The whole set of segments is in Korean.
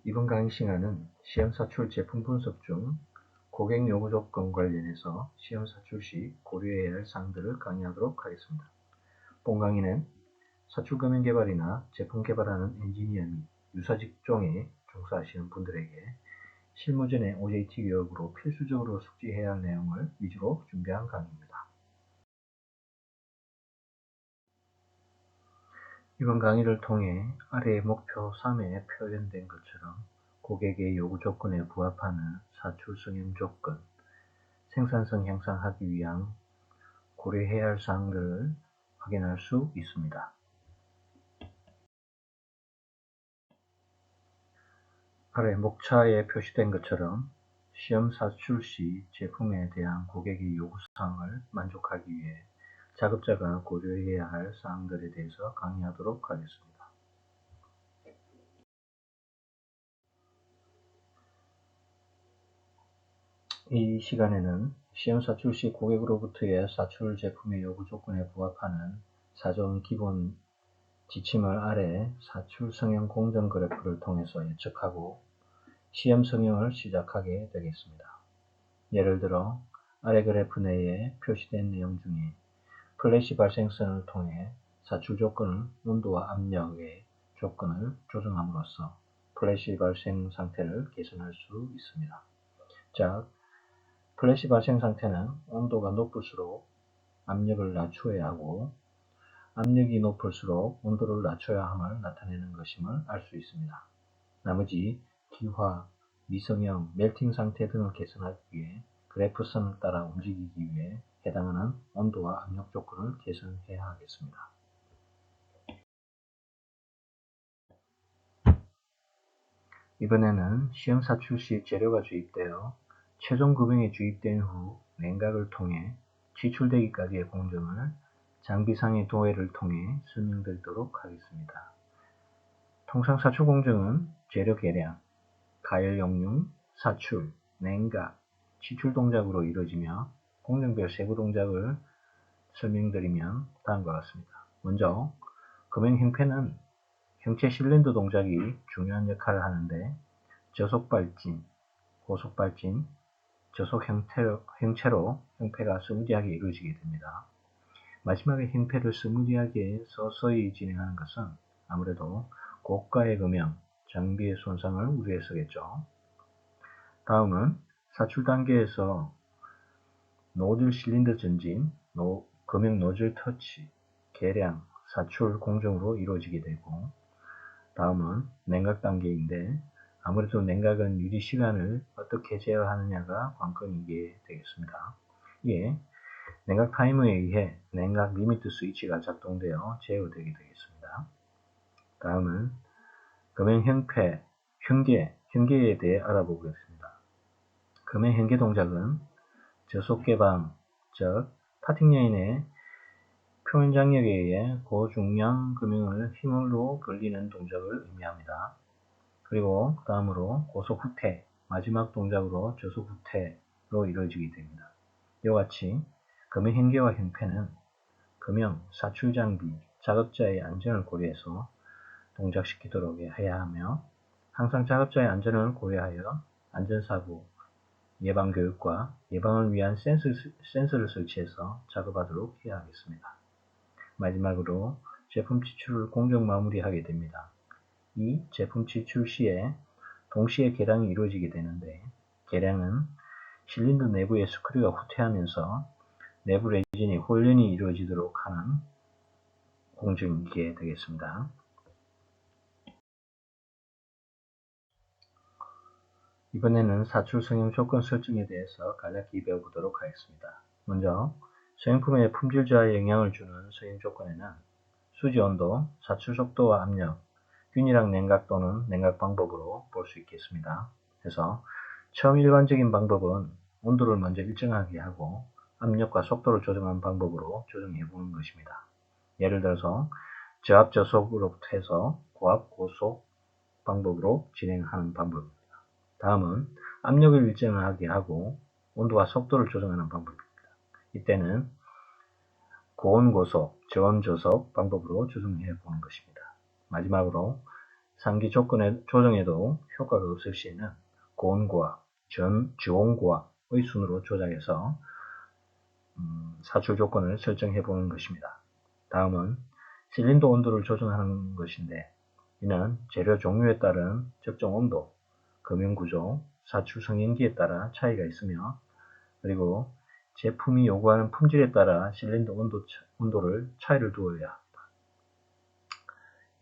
이번 강의 시간은 시험 사출 제품 분석 중 고객 요구 조건 관련해서 시험 사출 시 고려해야 할 사항들을 강의하도록 하겠습니다. 본 강의는 사출 금융 개발이나 제품 개발하는 엔지니어 및 유사 직종에 종사하시는 분들에게 실무전의 OJT 교육으로 필수적으로 숙지해야 할 내용을 위주로 준비한 강의입니다. 이번 강의를 통해 아래 목표 3에 표현된 것처럼 고객의 요구 조건에 부합하는 사출 승인 조건, 생산성 향상하기 위한 고려해야 할 사항들을 확인할 수 있습니다. 아래 목차에 표시된 것처럼 시험 사출 시 제품에 대한 고객의 요구사항을 만족하기 위해 작업자가 고려해야 할 사항들에 대해서 강의하도록 하겠습니다. 이 시간에는 시험 사출 시 고객으로부터의 사출 제품의 요구 조건에 부합하는 사전 기본 지침을 아래 사출 성형 공정 그래프를 통해서 예측하고 시험 성형을 시작하게 되겠습니다. 예를 들어 아래 그래프 내에 표시된 내용 중에 플래시 발생선을 통해 사출 조건을 온도와 압력의 조건을 조정함으로써 플래시 발생 상태를 개선할 수 있습니다. 즉, 플래시 발생 상태는 온도가 높을수록 압력을 낮춰야 하고 압력이 높을수록 온도를 낮춰야 함을 나타내는 것임을 알 수 있습니다. 나머지 기화, 미성형, 멜팅 상태 등을 개선하기 위해 그래프선을 따라 움직이기 위해 해당하는 온도와 압력 조건을 개선해야 하겠습니다. 이번에는 시험 사출 시 재료가 주입되어 최종 금형이 주입된 후 냉각을 통해 지출되기까지의 공정을 장비상의 도해를 통해 설명드리도록 하겠습니다. 통상 사출 공정은 재료 계량, 가열 용융, 사출, 냉각, 지출 동작으로 이루어지며 공정별 세부 동작을 설명드리면 다음과 같습니다. 먼저 금형 형패는 형체 실린더 동작이 중요한 역할을 하는데 저속 발진, 고속 발진, 저속 형체로 형패가 스무디하게 이루어지게 됩니다. 마지막에 형패를 스무디하게 서서히 진행하는 것은 아무래도 고가의 금형, 장비의 손상을 우려해서겠죠. 다음은 사출 단계에서 노즐 실린더 전진, 금형 노즐 터치, 계량, 사출 공정으로 이루어지게 되고, 다음은 냉각 단계인데 아무래도 냉각은 유리 시간을 어떻게 제어하느냐가 관건이게 되겠습니다. 이에 냉각 타이머에 의해 냉각 리미트 스위치가 작동되어 제어되게 되겠습니다. 다음은 금형 형패, 현계에 대해 알아보겠습니다. 금형 현계 동작은 저속 개방, 즉 파팅 라인의 표면 장력에 의해 고중량 금형을 힘으로 벌리는 동작을 의미합니다. 그리고 다음으로 고속 후퇴, 마지막 동작으로 저속 후퇴로 이루어지게 됩니다. 이와 같이 금형 현계와 형패는 금형, 사출 장비, 작업자의 안전을 고려해서 동작시키도록 해야 하며 항상 작업자의 안전을 고려하여 안전사고, 예방교육과 예방을 위한 센서를 설치해서 작업하도록 해야 하겠습니다. 마지막으로 제품 지출을 공정 마무리하게 됩니다. 이 제품 지출 시에 동시에 계량이 이루어지게 되는데 계량은 실린더 내부의 스크류가 후퇴하면서 내부 레진이 홀연히 이루어지도록 하는 공정이게 되겠습니다. 이번에는 사출 성형 조건 설정에 대해서 간략히 배워보도록 하겠습니다. 먼저 성형품의 품질 저하에 영향을 주는 성형 조건에는 수지 온도, 사출 속도와 압력, 균일학 냉각 또는 냉각 방법으로 볼 수 있겠습니다. 그래서 처음 일반적인 방법은 온도를 먼저 일정하게 하고 압력과 속도를 조정하는 방법으로 조정해 보는 것입니다. 예를 들어서 저압 저속으로부터 해서 고압 고속 방법으로 진행하는 방법입니다. 다음은 압력을 일정하게 하고 온도와 속도를 조정하는 방법입니다. 이때는 고온 고속, 저온 저속 방법으로 조정해 보는 것입니다. 마지막으로 상기 조건의 조정에도 효과가 없을 시에는 고온고압, 저온고압의 순으로 조작해서 사출 조건을 설정해 보는 것입니다. 다음은 실린더 온도를 조정하는 것인데, 이는 재료 종류에 따른 적정 온도, 금형 구조, 사출 성형기에 따라 차이가 있으며, 그리고 제품이 요구하는 품질에 따라 실린더 온도를 차이를 두어야 합니다.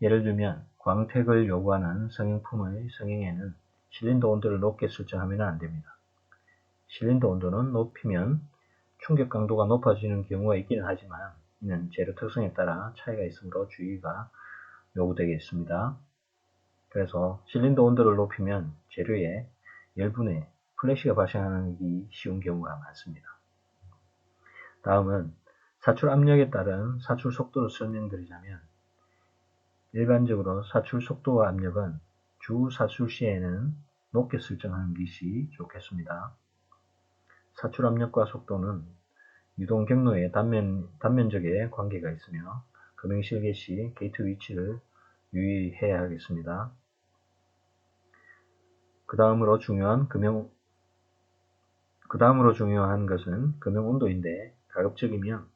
예를 들면 광택을 요구하는 성형품의 성형에는 실린더 온도를 높게 설정하면 안됩니다. 실린더 온도는 높이면 충격 강도가 높아지는 경우가 있기는 하지만 이는 재료 특성에 따라 차이가 있으므로 주의가 요구되겠습니다. 그래서 실린더 온도를 높이면 재료에 열분의 플래시가 발생하기 쉬운 경우가 많습니다. 다음은 사출 압력에 따른 사출 속도를 설명드리자면, 일반적으로 사출 속도와 압력은 주 사출 시에는 높게 설정하는 것이 좋겠습니다. 사출 압력과 속도는 유동 경로의 단면적에 관계가 있으며 금형 실개 시 게이트 위치를 유의해야 하겠습니다. 그 다음으로 중요한 것은 금형 온도인데, 가급적이면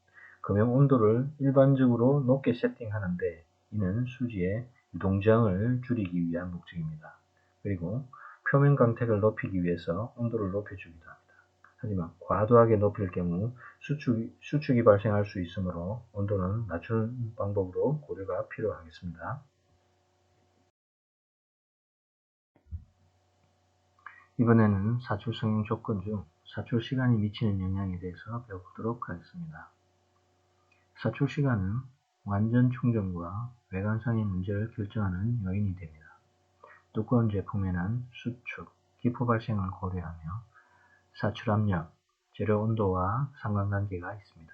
금형 온도를 일반적으로 높게 세팅하는데 이는 수지의 유동저항을 줄이기 위한 목적입니다. 그리고 표면 광택을 높이기 위해서 온도를 높여주기도 합니다. 하지만 과도하게 높일 경우 수축이 발생할 수 있으므로 온도는 낮추는 방법으로 고려가 필요하겠습니다. 이번에는 사출 성형 조건 중 사출 시간이 미치는 영향에 대해서 배워보도록 하겠습니다. 사출 시간은 완전 충전과 외관상의 문제를 결정하는 요인이 됩니다. 두꺼운 제품에는 수축, 기포 발생을 고려하며 사출 압력, 재료 온도와 상관관계가 있습니다.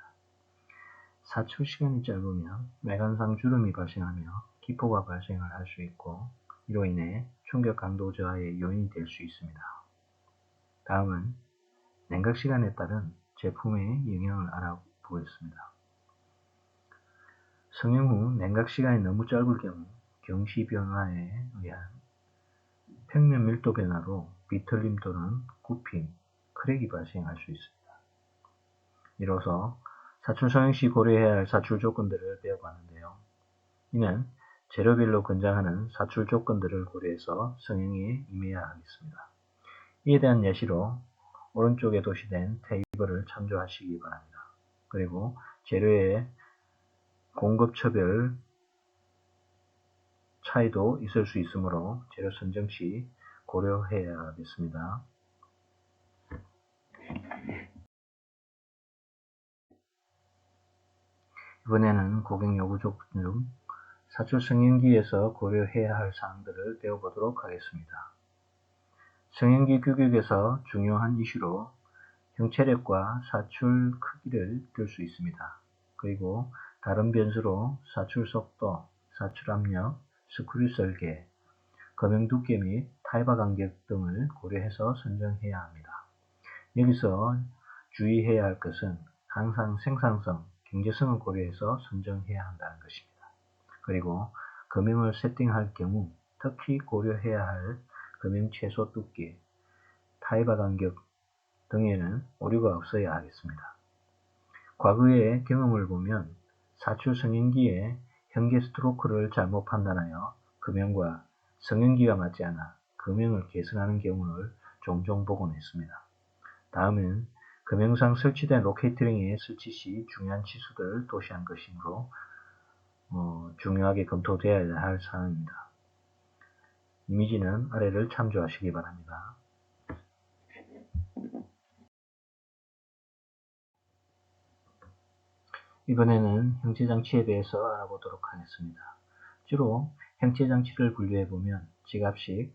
사출 시간이 짧으면 외관상 주름이 발생하며 기포가 발생을 할 수 있고, 이로 인해 충격 강도 저하의 요인이 될 수 있습니다. 다음은 냉각 시간에 따른 제품의 영향을 알아보겠습니다. 성형 후 냉각 시간이 너무 짧을 경우 경시 변화에 의한 평면 밀도 변화로 비틀림 또는 굽힘, 크랙이 발생할 수 있습니다. 이로써 사출 성형 시 고려해야 할 사출 조건들을 배워봤는데요. 이는 재료별로 권장하는 사출 조건들을 고려해서 성형에 임해야 하겠습니다. 이에 대한 예시로 오른쪽에 도시된 테이블을 참조하시기 바랍니다. 그리고 재료의 공급처별 차이도 있을 수 있으므로 재료 선정 시 고려해야 하겠습니다. 이번에는 고객 요구 조건 중 사출 성형기에서 고려해야 할 사항들을 배워보도록 하겠습니다. 성형기 규격에서 중요한 이슈로 형체력과 사출 크기를 들 수 있습니다. 그리고 다른 변수로 사출 속도, 사출 압력, 스크류 설계, 금형 두께 및 타이바 간격 등을 고려해서 선정해야 합니다. 여기서 주의해야 할 것은 항상 생산성, 경제성을 고려해서 선정해야 한다는 것입니다. 그리고 금형을 세팅할 경우 특히 고려해야 할 금형 최소 두께, 타이바 간격 등에는 오류가 없어야 하겠습니다. 과거의 경험을 보면 사출 성형기에 현계 스트로크를 잘못 판단하여 금형과 성형기가 맞지 않아 금형을 개선하는 경우를 종종 보곤 했습니다. 다음은 금형상 설치된 로케이트링의 설치 시 중요한 치수들을 도시한 것이므로 중요하게 검토되어야 할 사항입니다. 이미지는 아래를 참조하시기 바랍니다. 이번에는 형체장치에 대해서 알아보도록 하겠습니다. 주로 형체장치를 분류해보면 지갑식,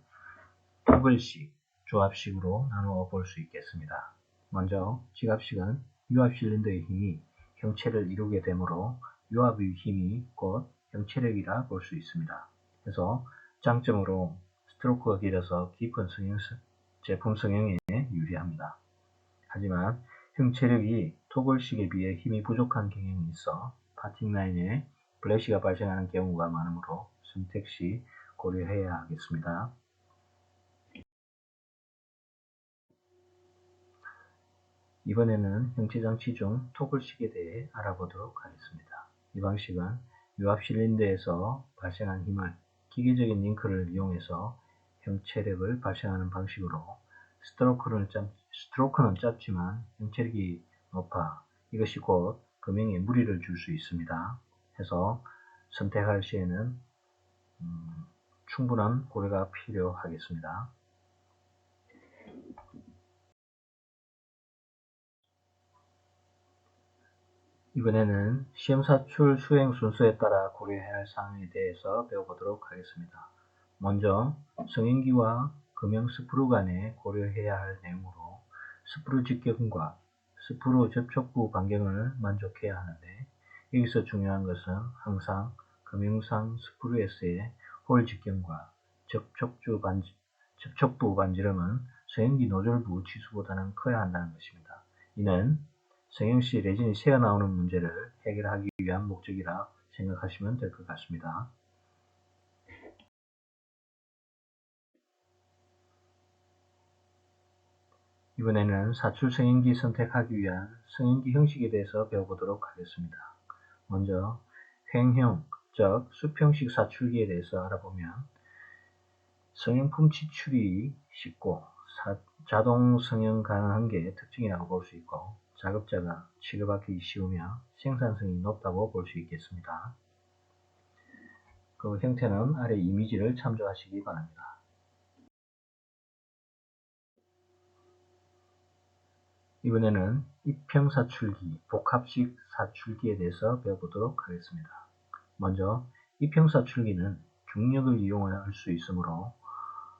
토글식, 조합식으로 나누어 볼 수 있겠습니다. 먼저 지갑식은 유압 실린더의 힘이 형체를 이루게 되므로 유압의 힘이 곧 형체력이라 볼 수 있습니다. 그래서 장점으로 스트로크가 길어서 깊은 제품 성형에 유리합니다. 하지만 형체력이 토글식에 비해 힘이 부족한 경향이 있어 파팅 라인에 플래시가 발생하는 경우가 많으므로 선택 시 고려해야 하겠습니다. 이번에는 형체장치 중 토글식에 대해 알아보도록 하겠습니다. 이 방식은 유압 실린더에서 발생한 힘을 기계적인 링크를 이용해서 형체력을 발생하는 방식으로 스트로크는 짧지만 형체력이 높아 이것이 곧 금형에 무리를 줄 수 있습니다. 해서 선택할 시에는 충분한 고려가 필요하겠습니다. 이번에는 시험사출 수행 순서에 따라 고려해야 할 사항에 대해서 배워보도록 하겠습니다. 먼저 성인기와 금형 스프루 간에 고려해야 할 내용으로 스프루 직경과 스프루 접촉부 반경을 만족해야 하는데, 여기서 중요한 것은 항상 금형상 스프루에서의 홀 직경과 접촉부 반지름은 성형기 노즐부 치수보다는 커야 한다는 것입니다. 이는 성형시 레진이 새어나오는 문제를 해결하기 위한 목적이라 생각하시면 될 것 같습니다. 이번에는 사출 성형기 선택하기 위한 성형기 형식에 대해서 배워보도록 하겠습니다. 먼저 횡형, 즉 수평식 사출기에 대해서 알아보면 성형품 치출이 쉽고 자동 성형 가능한 게 특징이라고 볼 수 있고, 작업자가 취급하기 쉬우며 생산성이 높다고 볼 수 있겠습니다. 그 형태는 아래 이미지를 참조하시기 바랍니다. 이번에는 입형사출기, 복합식 사출기에 대해서 배워보도록 하겠습니다. 먼저 입형사출기는 중력을 이용할 수 있으므로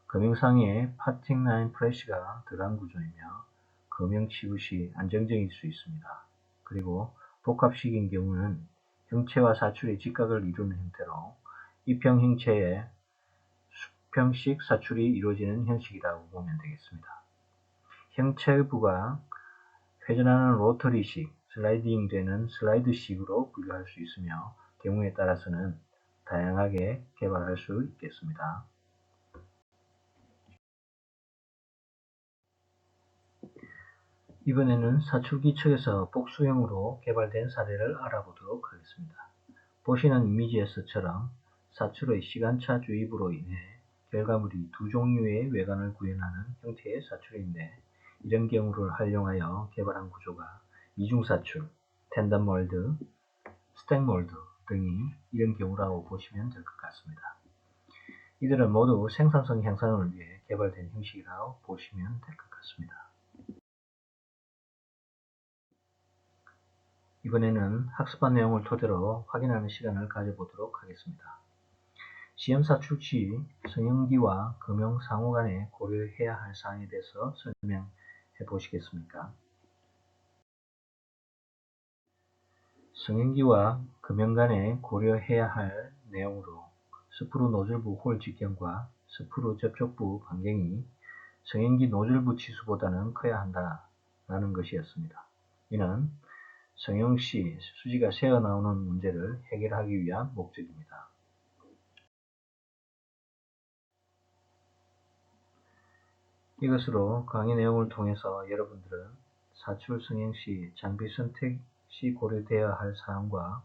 금형상에 파팅 라인 프레시가 덜한 구조이며 금형 치부 시 안정적일 수 있습니다. 그리고 복합식인 경우는 형체와 사출의 직각을 이루는 형태로 입형 형체에 수평식 사출이 이루어지는 형식이라고 보면 되겠습니다. 형체부가 회전하는 로터리식, 슬라이딩 되는 슬라이드식으로 분류할 수 있으며 경우에 따라서는 다양하게 개발할 수 있겠습니다. 이번에는 사출기 측에서 복수형으로 개발된 사례를 알아보도록 하겠습니다. 보시는 이미지에서처럼 사출의 시간차 주입으로 인해 결과물이 두 종류의 외관을 구현하는 형태의 사출인데, 이런 경우를 활용하여 개발한 구조가 이중사출, 텐덤 몰드, 스택 몰드 등이 이런 경우라고 보시면 될 것 같습니다. 이들은 모두 생산성 향상을 위해 개발된 형식이라고 보시면 될 것 같습니다. 이번에는 학습한 내용을 토대로 확인하는 시간을 가져보도록 하겠습니다. 시험사출 시 성형기와 금형 상호 간에 고려해야 할 사항에 대해서 설명해 보시겠습니까? 성형기와 금형 간에 고려해야 할 내용으로 스프루 노즐부 홀 직경과 스프루 접촉부 반경이 성형기 노즐부 치수보다는 커야 한다라는 것이었습니다. 이는 성형 시 수지가 새어나오는 문제를 해결하기 위한 목적입니다. 이것으로 강의 내용을 통해서 여러분들은 사출 성형 시 장비 선택 시 고려되어야 할 사항과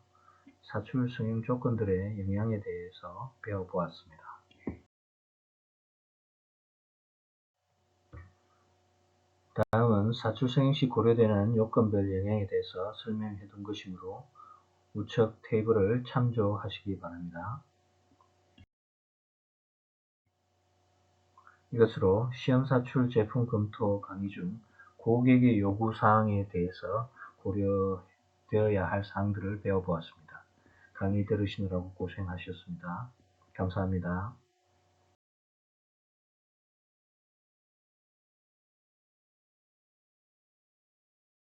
사출 성형 조건들의 영향에 대해서 배워보았습니다. 다음은 사출 성형 시 고려되는 요건별 영향에 대해서 설명해 둔 것이므로 우측 테이블을 참조하시기 바랍니다. 이것으로 시험사출 제품 검토 강의 중 고객의 요구사항에 대해서 고려되어야 할 사항들을 배워보았습니다. 강의 들으시느라고 고생하셨습니다. 감사합니다.